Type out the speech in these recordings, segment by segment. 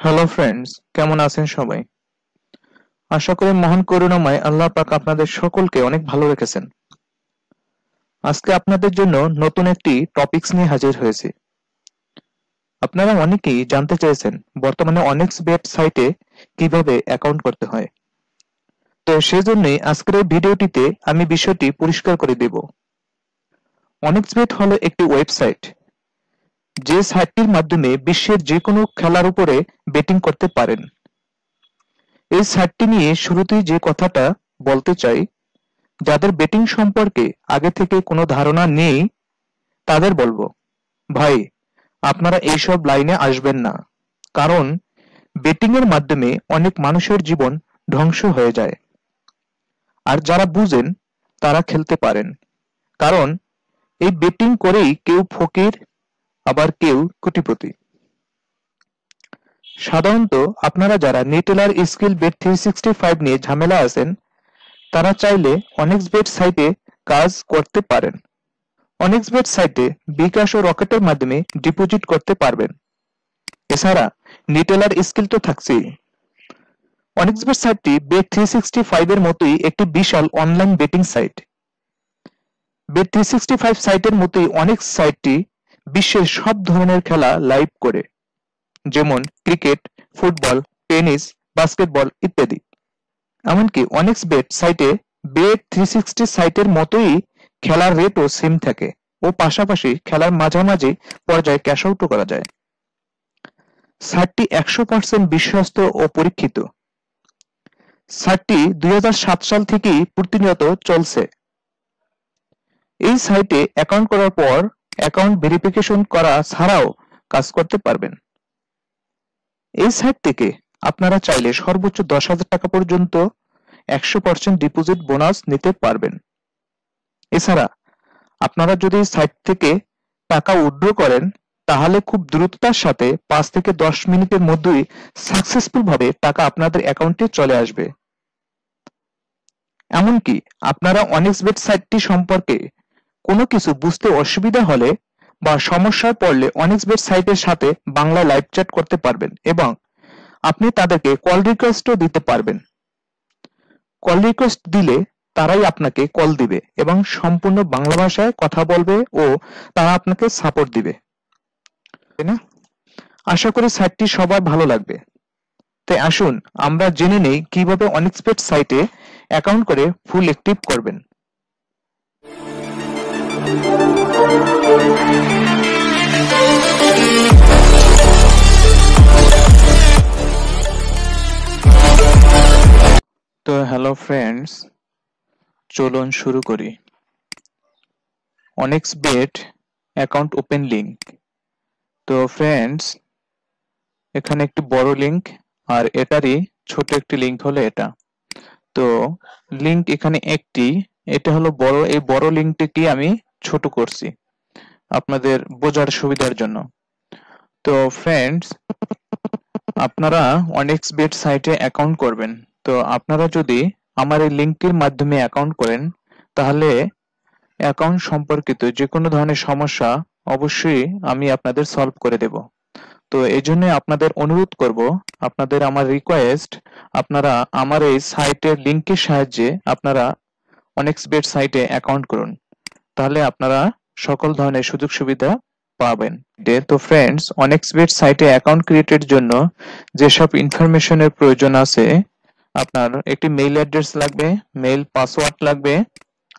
Hello friends, কেমন আছেন সবাই? আশা করি মহান করুণাময় আল্লাহ পাক আপনাদের সকলকে অনেক ভালো রেখেছেন। আজকে আপনাদের জন্য নতুন একটি টপিকস নিয়ে হাজির হয়েছি। আপনারা অনেকেই জানতে চেয়েছেন বর্তমানে অনেক্সবেট সাইটে কিভাবে অ্যাকাউন্ট করতে হয়। তো সেজন্যই আজকের এই ভিডিওটিতে আমি বিষয়টি পরিষ্কার করে দেব। অনেক্সবেট হলো একটি ওয়েবসাইট, যে সাইটটির মাধ্যমে বিশ্বের যে কোনো খেলার উপরে বেটিং করতে পারেন। এই সাইটটি নিয়ে শুরুতেই যে কথাটা বলতে চাই, যাদের বেটিং সম্পর্কে আগে থেকে কোনো ধারণা নেই তাদের বলবো, ভাই আপনারা এইসব লাইনে আসবেন না। কারণ বেটিং এর মাধ্যমে অনেক মানুষের জীবন ধ্বংস হয়ে যায়। আর যারা বুঝেন তারা খেলতে পারেন, কারণ এই বেটিং করেই কেউ ফকির, আবার কেউ কোটিপতি। সাধারণত আপনারা যারা নিটেলার স্কিল বেট 365 নিয়ে ঝামেলা আছেন, তারা চাইলে অনেক্সবেট সাইটে কাজ করতে পারেন। অনেক্সবেট সাইটে বিকাশ ও রকেটের মাধ্যমে ডিপোজিট করতে পারবেন। এছাড়া নিটেলার স্কিল তো থাকছেই। অনেক্সবেট সাইটটি বেট 365 এর মতোই একটি বিশাল অনলাইন বেটিং সাইট। বেট 365 সাইটের মতোই অনেক সাইটটি বিশ্বের সব ধরনের খেলা লাইভ করে, যেমন ক্রিকেট, ফুটবল, টেনিস, বাস্কেটবল ইত্যাদি। এমনকি অনেক্সবেট সাইটে বেট 360 সাইটের মতোই খেলার রেটও সেম থাকে ও পাশাপাশি খেলার মাঝামাঝি পর্যায়ে ক্যাশ আউটও করা যায়। সাইটটি 100% বিশ্বস্ত ও পরীক্ষিত। সাইটটি 2007 সাল থেকেই প্রতিনিয়ত চলছে। এই সাইটে অ্যাকাউন্ট করার পর অ্যাকাউন্ট ভেরিফিকেশন করা ছাড়াও কাজ করতে পারবেন। এই সাইট থেকে আপনারা চাইলে সর্বোচ্চ 10,000 টাকা পর্যন্ত 100% ডিপোজিট বোনাস নিতে পারবেন। এছাড়া আপনারা যদি সাইট থেকে টাকা উইথড্র করেন, তাহলে খুব দ্রুততার সাথে 5 থেকে 10 মিনিটের মধ্যেই সাকসেসফুল ভাবে টাকা আপনাদের অ্যাকাউন্টে চলে আসবে। এমনকি আপনারা অনেক্সবেট সাইটটি সম্পর্কে কোনো কিছু বুঝতে অসুবিধা হলে বা সমস্যায় পড়লে অনেক্সবেট সাইটের সাথে বাংলা লাইভ চ্যাট করতে পারবেন এবং আপনি তাদেরকে কল রিকোয়েস্টও দিতে পারবেন। কল রিকোয়েস্ট দিলে তারাই আপনাকে কল দিবে এবং সম্পূর্ণ বাংলা ভাষায় কথা বলবে ও তারা আপনাকে সাপোর্ট দিবে, তাই না? আশা করি সাইটটি সবার ভালো লাগবে। তাই আসুন আমরা জেনে নেই কিভাবে অনেক্সবেট সাইটে অ্যাকাউন্ট করে ফুল অ্যাক্টিভ করবেন। তো হ্যালো ফ্রেন্ডস, চলুন শুরু করি। অনেক্সবেট অ্যাকাউন্ট ওপেন লিংক। তো ফ্রেন্ডস, এখানে একটি বড় লিংক আর এটারই ছোট একটি লিংক হলো এটা। তো লিংক এখানে একটি, এটা হলো বড়, এই বড় লিংকটিকে আমি ছোট করছি আপনাদের বোঝার সুবিধার জন্য। তো ফ্রেন্ডস, আপনারা অনেক্সবেট সাইটে অ্যাকাউন্ট করবেন। তো আপনারা যদি আমার এই লিংকটির মাধ্যমে অ্যাকাউন্ট করেন, তাহলে অ্যাকাউন্ট সম্পর্কিত যে কোনো ধরনের সমস্যা অবশ্যই আমি আপনাদের সলভ করে দেব। তো এই জন্য আপনাদের অনুরোধ করব, আপনাদের আমার রিকোয়েস্ট, আপনারা আমার এই সাইটের লিংকের সাহায্যে আপনারা অনেক্সবেট সাইটে অ্যাকাউন্ট করুন, তাহলে আপনারা সকল ধরনের সুযোগ সুবিধা পাবেন। তো ফ্রেন্ডস, অনেক্সবেট সাইটে অ্যাকাউন্ট ক্রিয়েটের জন্য যেসব ইনফরমেশনের প্রয়োজন আছে, আপনার একটি মেইল অ্যাড্রেস লাগবে, মেইল পাসওয়ার্ড লাগবে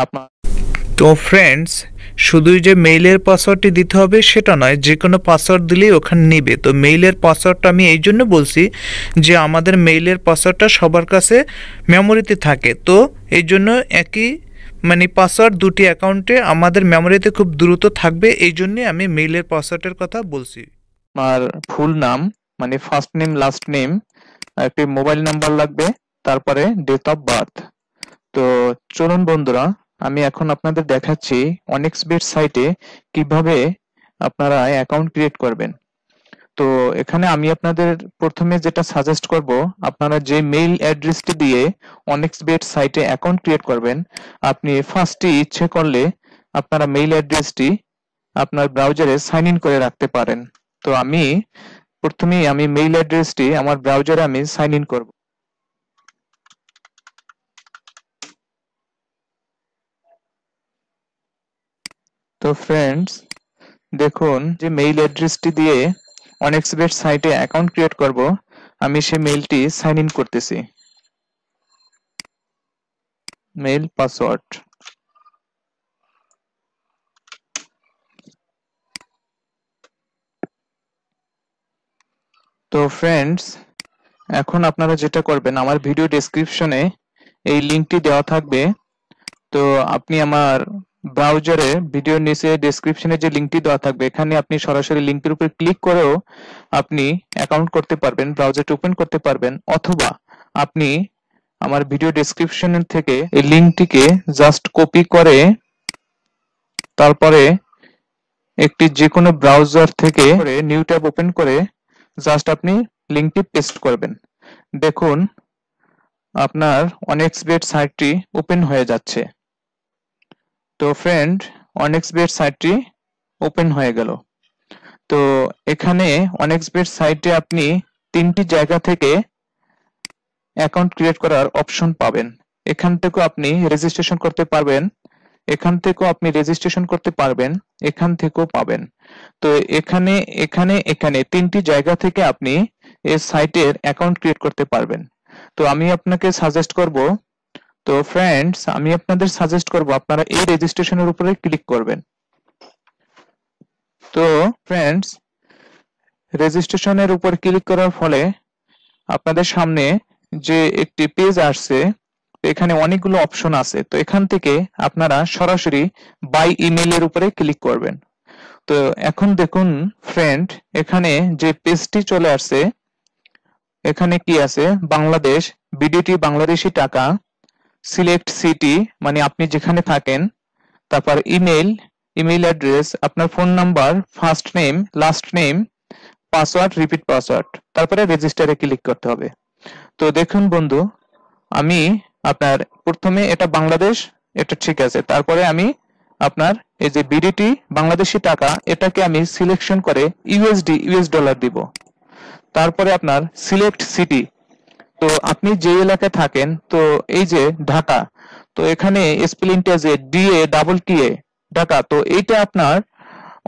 আপনার। তো ফ্রেন্ডস, শুধুই যে মেইলের পাসওয়ার্ডটি দিতে হবে সেটা নয়, যে কোনো পাসওয়ার্ড দিলেই ওখানে নেবে। তো মেইলের পাসওয়ার্ডটা আমি এই জন্য বলছি যে আমাদের মেইলের পাসওয়ার্ডটা সবার কাছে মেমোরিতে থাকে। তো এই জন্য একই পাসওয়ার্ড দুটি অ্যাকাউন্টে আমাদের মেমোরিতে খুব দ্রুত থাকবে, এই জন্যে আমি মেইলের পাসওয়ার্ডের কথা বলছি। আর ফুল নাম মানে ফার্স্ট নেম, লাস্ট নেম, একটি মোবাইল নাম্বার লাগবে, তারপরে ডেট অফ বার্থ। তো চলুন বন্ধুরা, আমি এখন আপনাদের দেখাচ্ছি অনেক্সবেট সাইটে কিভাবে আপনারা অ্যাকাউন্ট ক্রিয়েট করবেন। তো এখানে আমি আপনাদের প্রথমে যেটা সাজেস্ট করব, আপনারা যে মেইল অ্যাড্রেসটি দিয়ে অনেক্সবেট সাইটে অ্যাকাউন্ট ক্রিয়েট করবেন, আপনি ফার্স্টে ইচ্ছে করলে আপনারা মেইল অ্যাড্রেসটি আপনার ব্রাউজারে সাইন ইন করে রাখতে পারেন। তো আমি প্রথমেই আমি মেইল অ্যাড্রেসটি আমার ব্রাউজারে আমি সাইন ইন করব। তো ফ্রেন্ডস, দেখুন যে মেইল অ্যাড্রেসটি দিয়ে অনেক্সবেট সাইটে অ্যাকাউন্ট ক্রিয়েট করব, আমি সেই মেইলটি সাইন ইন করতেছি। Mail password. তো ফ্রেন্ডস, এখন আপনারা যেটা করবেন, আমার ভিডিও ডেসক্রিপশনে এই লিংকটি দেওয়া থাকবে। তো আপনি আমার ব্রাউজারে ভিডিওর নিচে ডেসক্রিপশনে যে লিংকটি দেওয়া থাকবে, এখানে আপনি সরাসরি লিংকের উপর ক্লিক করেও আপনি অ্যাকাউন্ট করতে পারবেন, ব্রাউজারটি ওপেন করতে পারবেন, অথবা আপনি আমার ভিডিও ডেসক্রিপশন থেকে এই লিংকটিকে জাস্ট কপি করে তারপরে একটি যে কোনো ব্রাউজার থেকে নিউ ট্যাব ওপেন করে জাস্ট আপনি লিংকটি পেস্ট করবেন। দেখুন আপনার অনেক্সবেট সাইটটি ওপেন হয়ে যাচ্ছে। তো ফ্রেন্ড, অনেক্সবেট সাইটটি ওপেন হয়ে গেল। তো এখানে অনেক্সবেট সাইটে আপনি 3টি জায়গা থেকে অ্যাকাউন্ট ক্রিয়েট করার অপশন পাবেন। এখান থেকেও আপনি রেজিস্ট্রেশন করতে পারবেন, এখান থেকেও আপনি রেজিস্ট্রেশন করতে পারবেন, এখান থেকেও পাবেন। তো এখানে এখানে এখানে 3টি জায়গা থেকে আপনি এই সাইটের অ্যাকাউন্ট ক্রিয়েট করতে পারবেন। তো আমি আপনাকে সাজেস্ট করব, তো ফ্রেন্ডস আমি আপনাদের সাজেস্ট করব আপনারা এই রেজিস্ট্রেশনের উপরে ক্লিক করবেন। তো ফ্রেন্ডস, রেজিস্ট্রেশনের উপর ক্লিক করার ফলে আপনাদের সামনে যে একটি পেজ আসছে, এখানে অনেকগুলো অপশন আছে। তো এখান থেকে আপনারা সরাসরি বাই ইমেইলের উপরে ক্লিক করবেন। তো এখন দেখুন ফ্রেন্ড, এখানে যে পেজটি চলে আসছে, এখানে কি আছে, বাংলাদেশ, বিডিটি বাংলাদেশি টাকা, সিলেক্ট সিটি মানে আপনি যেখানে থাকেন, তারপর ইমেল, ইমেল অ্যাড্রেস, আপনার phone number, first name, last name, password, repeat password, তারপরে রেজিস্টারে ক্লিক করতে হবে। তো দেখুন বন্ধু, আমি আপনার প্রথমে এটা বাংলাদেশ, এটা ঠিক আছে, তারপরে আমি আপনার এই যে বিডিটি বাংলাদেশি টাকা, এটাকে আমি সিলেকশন করে ইউএসডি ইউএস ডলার দিব। তারপরে আপনার সিলেক্ট সিটি, তো আপনি যে এলাকায় থাকেন, তো এই যে ঢাকা, তো এখানে স্পেলিংটা যে ডিএ ডাবল টিএ ঢাকা, তো এইটা আপনার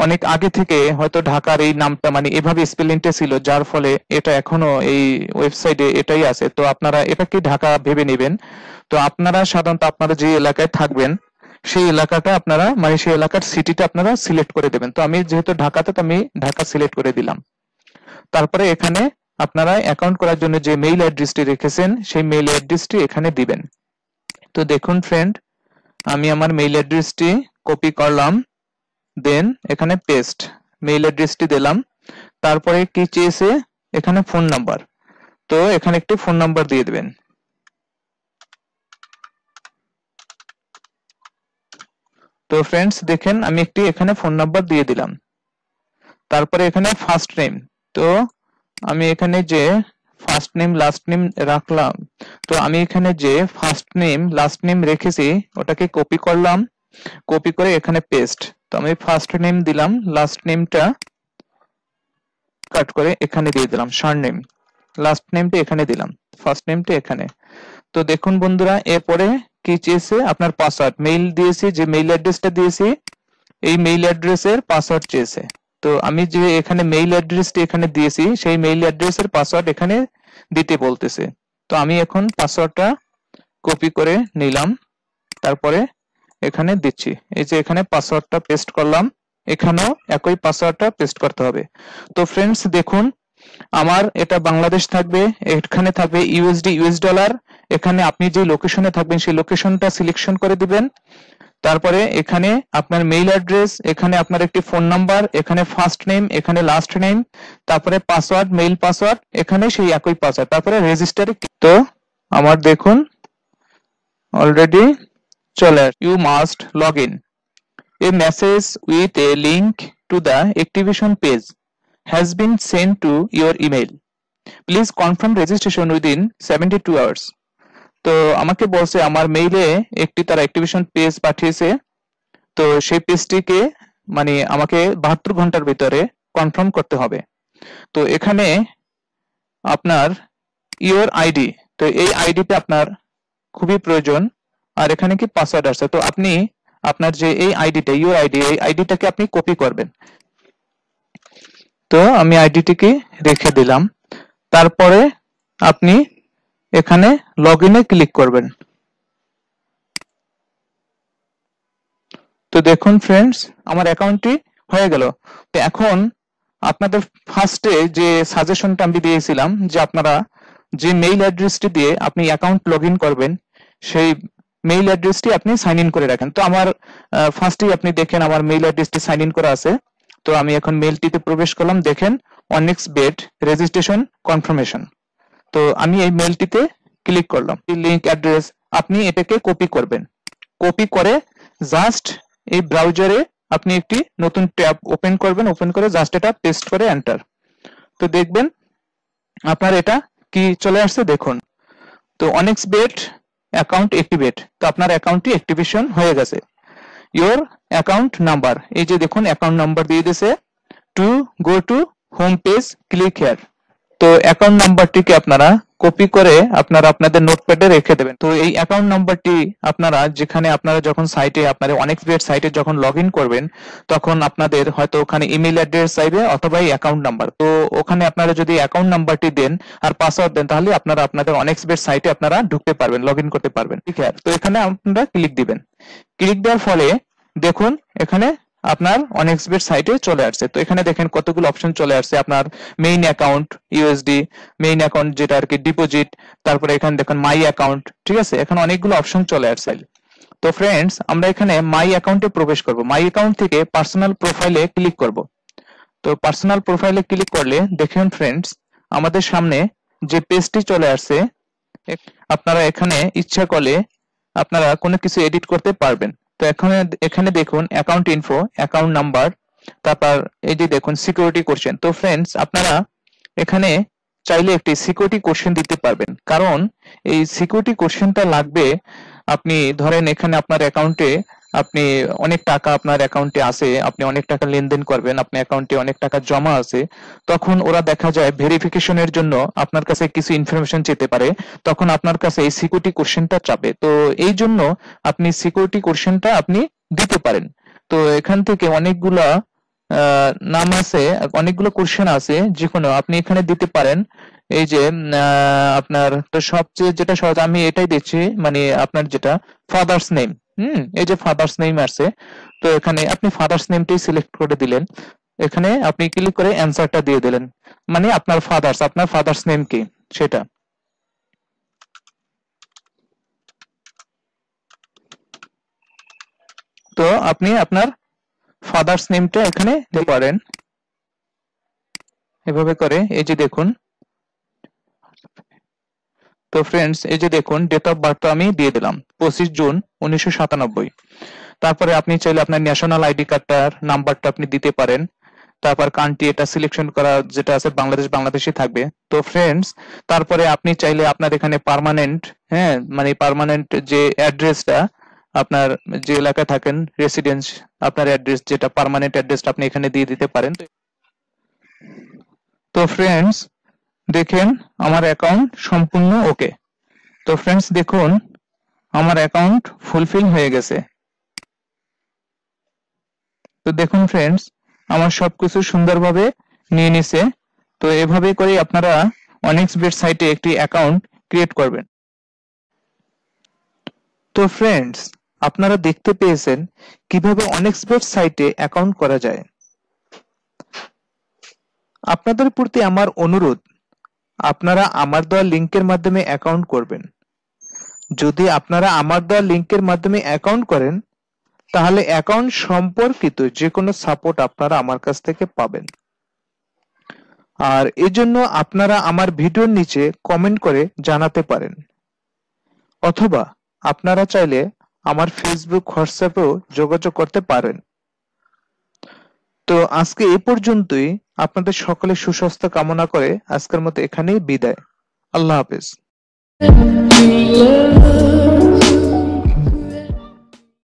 অনেক আগে থেকে হয়তো ঢাকার এই নামটা মানে এভাবে স্পেলিংটা ছিল, যার ফলে এটা এখনো এই ওয়েবসাইটে এটাই আছে। তো আপনারা এটাকে ঢাকা ভেবে নেবেন। তো আপনারা সাধারণত আপনারা যে এলাকায় থাকবেন সেই এলাকাটা আপনারা মানে সেই এলাকার সিটিটা আপনারা সিলেক্ট করে দেবেন। তো আমি যেহেতু ঢাকাতে, তো আমি ঢাকা সিলেক্ট করে দিলাম। তারপরে এখানে আপনারা অ্যাকাউন্ট করার জন্য যে মেইল অ্যাড্রেসটি রেখেছেন সেই মেইল অ্যাড্রেসটি এখানে দিবেন। তো দেখুন ফ্রেন্ড, আমি আমার মেইল অ্যাড্রেসটি কপি করলাম, দেন এখানে পেস্ট, মেইল অ্যাড্রেসটি দিলাম। তারপরে কি চেয়েছে, এখানে ফোন নাম্বার, তো এখানে একটি ফোন নাম্বার দিয়ে দিবেন। তো ফ্রেন্ডস দেখেন আমি একটি এখানে ফোন নাম্বার দিয়ে দিলাম। তারপরে এখানে ফার্স্ট নেম, তো আমি এখানে যে ফার্স্ট নেম লাস্ট নেম রাখলাম, তো আমি এখানে যে ফার্স্ট নেম লাস্ট নেম রেখেছি ওটাকে কপি করলাম, কপি করে এখানে পেস্ট। তো আমি ফার্স্ট নেম দিলাম, লাস্ট নেমটা কাট করে এখানে দিয়ে দিলাম, সারনেম, লাস্ট নেমটা এখানে দিলাম, ফার্স্ট নেমটা এখানে। তো দেখুন বন্ধুরা, এরপরে কি চেয়েছে, আপনার পাসওয়ার্ড, মেইল দিয়েছি, যে মেইল অ্যাড্রেসটা দিয়েছি এই মেইল অ্যাড্রেসের পাসওয়ার্ড চেয়েছে। তো আমি যে এখানে মেইল অ্যাড্রেসটি এখানে দিয়েছি সেই মেইল অ্যাড্রেসের পাসওয়ার্ড এখানে দিতে বলতেছে। তো আমি এখন পাসওয়ার্ডটা কপি করে নিলাম, তারপরে এখানে দিচ্ছি, এই যে এখানে পাসওয়ার্ডটা পেস্ট করলাম, এখানেও একই পাসওয়ার্ডটা পেস্ট করতে হবে। তো ফ্রেন্ডস দেখুন, আমার এটা বাংলাদেশ থাকবে, এখানে থাকবে ইউএসডি ইউএস ডলার, এখানে আপনি যে লোকেশনে থাকবেন সেই লোকেশনটা সিলেকশন করে দিবেন। তারপরে এখানে আপনার মেইল অ্যাড্রেস, এখানে আপনার একটি ফোন নাম্বার, এখানে ফার্স্ট নেম, এখানে লাস্ট নেম, তারপরে পাসওয়ার্ড, মেইল পাসওয়ার্ড, এখানে সেই একই পাসওয়ার্ড, তারপরে রেজিস্টারে। তো আমার দেখুন অলরেডি চলে, you must log in, a message with a link to the activation page has been sent to your email, please confirm registration within 72 hours। তো আমাকে বলছে আমার মেইলে একটি তারা অ্যাক্টিভেশন পেজ পাঠিয়েছে, তো সেই পেজটিকে মানে আমাকে 72 ঘন্টার ভিতরে কনফার্ম করতে হবে। তো এখানে আপনার ইওর আইডি, তো এই আইডিটা আপনার খুবই প্রয়োজন। আর এখানে কি পাসওয়ার্ড আছে, তো আপনি আপনার যে এই আইডিটা ইওর আইডি, এই আইডিটাকে আপনি কপি করবেন। তো আমি আইডিটিকে রেখে দিলাম। তারপরে আপনি এখানে লগইনে ক্লিক করবেন। তো দেখুন ফ্রেন্ডস, আমার অ্যাকাউন্টটি হয়ে গেল। তো এখন আপনাদের ফার্স্টে যে সাজেশনটা আমি দিয়েছিলাম যে আপনারা যে মেইল অ্যাড্রেসটি দিয়ে আপনি অ্যাকাউন্ট লগইন করবেন, সেই মেইল অ্যাড্রেসটি আপনি সাইন ইন করে রাখেন। তো আমার ফার্স্টেই আপনি দেখেন আমার মেইল অ্যাড্রেসটি সাইন ইন করা আছে। তো আমি এখন মেইলটিতে প্রবেশ করলাম, দেখেন অনেক্সবেট রেজিস্ট্রেশন কনফার্মেশন। তো আমি এই মেইলটিতে ক্লিক করলাম। লিংক অ্যাড্রেস আপনি এটাকে কপি করবেন। কপি করে জাস্ট এই ব্রাউজারে আপনি একটি নতুন ট্যাব ওপেন করবেন, ওপেন করে জাস্ট এটা পেস্ট করে এন্টার। তো দেখবেন আপনার এটা কি চলে আসছে, দেখুন। তো অনেক্সবেট অ্যাকাউন্ট অ্যাক্টিভেট, তো আপনার অ্যাকাউন্টটি অ্যাক্টিভেশন হয়ে গেছে। ইওর অ্যাকাউন্ট নাম্বার, এই যে দেখুন অ্যাকাউন্ট নাম্বার দিয়ে দিয়েছে। To go to home page click here. তো অ্যাকাউন্ট নাম্বারটিকে আপনারা কপি করে আপনারা আপনাদের নোটপ্যাডে রেখে দেবেন। তো এই অ্যাকাউন্ট নাম্বারটি আপনারা যেখানে আপনারা যখন সাইটে আপনাদের অনেক্সবেট সাইটে যখন লগ ইন করবেন, তখন আপনাদের হয়তো ওখানে ইমেল অ্যাড্রেস চাইবে অথবা এই অ্যাকাউন্ট নাম্বার। তো ওখানে আপনারা যদি অ্যাকাউন্ট নাম্বারটি দেন আর পাসওয়ার্ড দেন, তাহলে আপনারা আপনাদের অনেক্সবেট সাইটে আপনারা ঢুকতে পারবেন, লগ ইন করতে পারবেন। ঠিক আছে, তো এখানে আপনারা ক্লিক দিবেন। ক্লিক দেওয়ার ফলে দেখুন এখানে আপনার অনেক্সবেট সাইটে চলে আসছে। তো এখানে দেখেন কতগুলো অপশন চলে আসছে। আপনার main account USD, main account যেটা আর কি ডিপোজিট, তারপরে এখানে দেখেন মাই অ্যাকাউন্ট। ঠিক আছে, এখানে অনেকগুলো অপশন চলে আসছে। তো ফ্রেন্ডস, আমরা এখানে মাই অ্যাকাউন্টে প্রবেশ করব। মাই অ্যাকাউন্ট থেকে পার্সোনাল প্রোফাইলে ক্লিক করব। তো পার্সোনাল প্রোফাইলে ক্লিক করলে দেখেন ফ্রেন্ডস, আমাদের সামনে যে পেজটি চলে আসছে, আপনারা এখানে ইচ্ছা করলে আপনারা কোনো কিছু এডিট করতে পারবেন। তো এখানে দেখুন অ্যাকাউন্ট ইনফো, অ্যাকাউন্ট নাম্বার, তারপর এই যে দেখুন সিকিউরিটি কোশ্চেন। তো ফ্রেন্ডস, আপনারা এখানে চাইলে একটি সিকিউরিটি কোশ্চেন দিতে পারবেন, কারণ এই সিকিউরিটি কোশ্চেনটা লাগবে। আপনি ধরেন এখানে আপনার অ্যাকাউন্টে আপনি অনেক টাকা আপনার অ্যাকাউন্টে আছে, আপনি অনেক টাকা লেনদেন করবেন, আপনার অ্যাকাউন্টে অনেক টাকা জমা আছে, তখন ওরা দেখা যায় ভেরিফিকেশনের জন্য আপনার কাছে কিছু ইনফরমেশন চেতে পারে, তখন আপনার কাছে এই সিকিউরিটি কোশ্চেনটা চাবে। তো এই জন্য আপনি সিকিউরিটি কোশ্চেনটা আপনি দিতে পারেন। তো এখান থেকে অনেকগুলা নাম আছে, অনেকগুলো কোশ্চেন আছে, যে কোনো আপনি এখানে দিতে পারেন। এই যে আপনার তো সবচেয়ে যেটা সহজ, আমি এটাই দিচ্ছি, মানে আপনার যেটা ফাদার্স নেম। এই যে ফাদার্স নেম আছে, তো এখানে আপনি ফাদার্স নেমটাই সিলেক্ট করে দিলেন। এখানে আপনি ক্লিক করে অ্যান্সারটা দিয়ে দিলেন, মানে আপনার ফাদার্স নেম কি সেটা। তো আপনি আপনার ফাদার্স নেমটা এখানে দিতে পারেন এভাবে করে। এই যে দেখুন, তো ফ্রেন্ডস এই যে দেখুন ডেট অফ বার্থ আমি দিয়ে দিলাম 25 জুন 1997। তারপরে আপনি চাইলে আপনার ন্যাশনাল আইডি কার্ডটার নাম্বারটা আপনি দিতে পারেন। তারপর কান্ট্রি এটা সিলেকশন করা যেটা আছে বাংলাদেশই থাকবে। তো ফ্রেন্ডস, তারপরে আপনি চাইলে আপনার এখানে পার্মানেন্ট, হ্যাঁ মানে পার্মানেন্ট যে অ্যাড্রেসটা আপনার যে এলাকায় থাকেন রেসিডেন্স, আপনার অ্যাড্রেস যেটা পার্মানেন্ট অ্যাড্রেসটা আপনি এখানে দিয়ে দিতে পারেন। তো ফ্রেন্ডস দেখেন আমার অ্যাকাউন্ট সম্পূর্ণ ওকে। তো ফ্রেন্ডস দেখুন আমার অ্যাকাউন্ট ফুলফিল হয়ে গেছে। তো দেখুন ফ্রেন্ডস, আমার সবকিছু সুন্দরভাবে নিয়ে নিছে। তো এভাবে করে আপনারা অনেক্সবেট সাইটে একটি অ্যাকাউন্ট ক্রিয়েট করবেন। তো ফ্রেন্ডস, আপনারা দেখতে পেয়েছেন কিভাবে অনেক্সবেট সাইটে অ্যাকাউন্ট করা যায়। আপনাদের প্রতি আমার অনুরোধ, আপনারা আমার দেওয়া লিংকের মাধ্যমে অ্যাকাউন্ট করবেন। যদি আপনারা আমার দেওয়া লিংকের মাধ্যমে অ্যাকাউন্ট করেন, তাহলে অ্যাকাউন্ট সম্পর্কিত যে কোনো সাপোর্ট আপনারা আমার কাছ থেকে পাবেন। আর এজন্য আপনারা আমার ভিডিওর নিচে কমেন্ট করে জানাতে পারেন, অথবা আপনারা চাইলে আমার ফেসবুক হোয়াটসঅ্যাপেও যোগাযোগ করতে পারেন। তো আজকে এই পর্যন্তই। আপনাদের সকলের সুস্বাস্থ্য কামনা করে আজকের মতো এখানেই বিদায়। আল্লাহ হাফেজ।